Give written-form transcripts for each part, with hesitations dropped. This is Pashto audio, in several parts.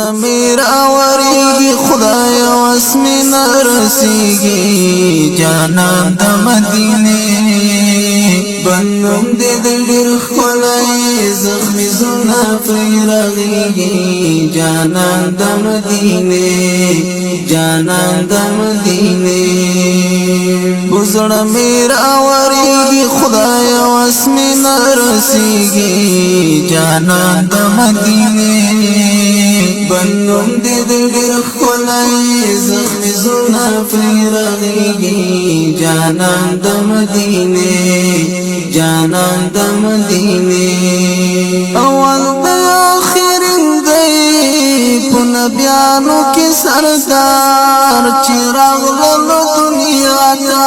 میرا وریږي خدای واسمي نرسيږي جانان د مدینه بنوم دې ډېر خلای زخمي زونه پیرغيږي جانان د مدینه جانان د مدینه بوزړه میرا وریږي خدای واسمي نرسيږي جانان د مدینه بنوم دې ډېر خلای زخمي زونه پیرغيږي جانان د مدینه جانان د مدینه اول د اخر دی په نبيانو کې سردار چراغ له دنیا ته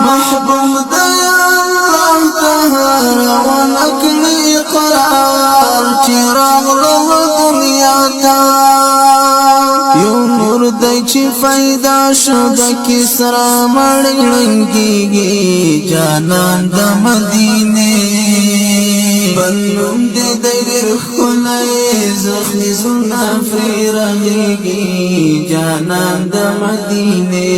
محبوب د الله تعالی ونکلی قرار چراغ له دنیا ته یو نور دای چې فائدہ شو د کسرا مړنګيږي جانان د مدینه بنوم دې ډېر خلای زخمي زونه پیرغيږي جانان د مدینه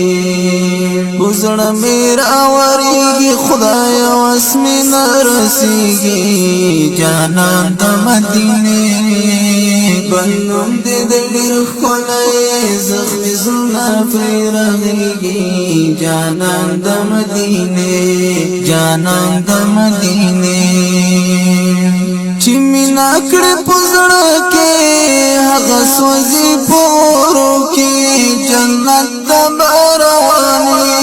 بوزړه میرا وریږي خدای واسمي نرسيږي جانان د مدینه بنوم دې ډېر خلای زخمي زونه پیرغيږي جانان د مدینه جانان د مدینه چې مینا کړې پزړه کې هغه سوځي پورو کې جنت د باراني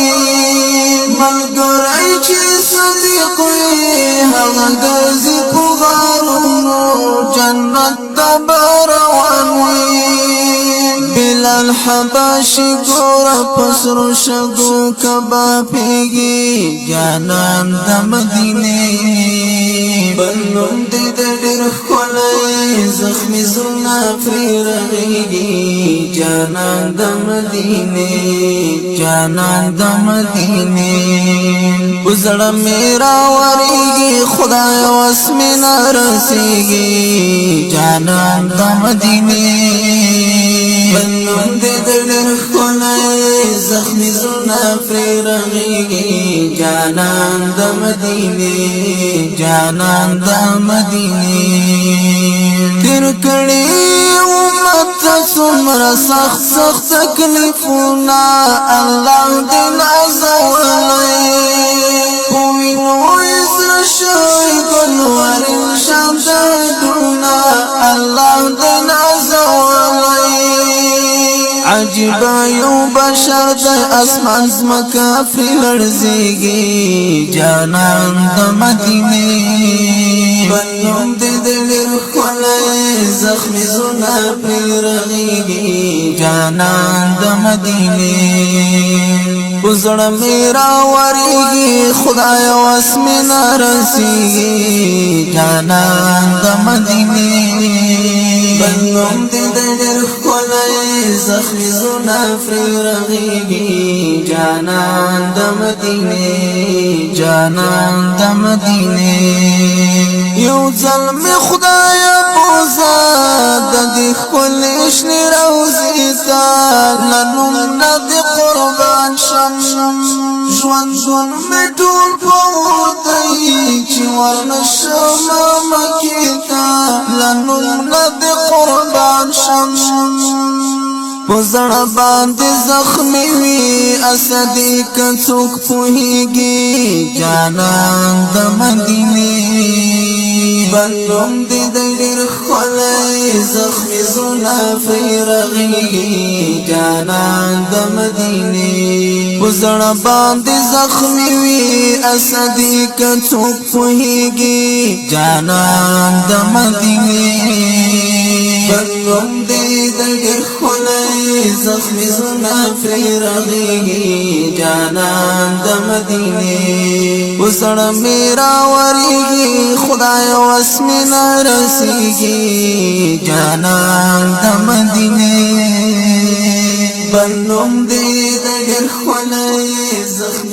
ملګری چې صدیق هغه ګرځي په غارونو جنت د باراني بلال حباشي ګورا پسرو شګو کبا پیږي جانان د مدینه بنوم دې ډېر خلای زخمي زونه پیرغيږي جانان د مدینه جانان د مدینه وزړه میرا وریږي خدای واسمي نرسيږي جانان د مدینه بنوم دې ډېر خلای زخمي زونه پیرغيږي جانان د مدینه جانان د مدینه تیر کړي امت څومره سخت سخت تکلیفونه الله دې نازولای وینو اسر شوی ګلوار شام دونه الله دې نازولای عجیب یو بشر د اسمان زمکا فی لړزيږي جانان د مدینه بنوم دې ډېر خلای زخمي زونه پیرغيږي جانان د مدینه وزړه میرا وریږي خدای واسمي نرسيږي جانان د مدینه بنوم دې ډېر خلای زخمي زونه پیرغيږي جانان د مدینه جانان د مدینه یو ظلم خدای بوزا د دې خپل شنی روزي تا لنوم ند قربان شم ژوند مې ټول پوتای چې ورنشم مکیتا لنوم ند قربان شم پزړه باندې زخمي وي اسدي کڅوک پوهيږي جانان د مدینه بنوم دې ډېر خلای زخمي زونه پیرغيږي جانان د مدینه پزړه باندې زخمي وي اسدي کڅوک پوهيږي جانان د مدینه بنوم دې ډېر خلای زخمي زونه پیرغيږي جانان د مدینه وسړه میرا وریږي خدای واسمي نرسيږي جانان د مدینه بنوم دې ډېر خلای زخمي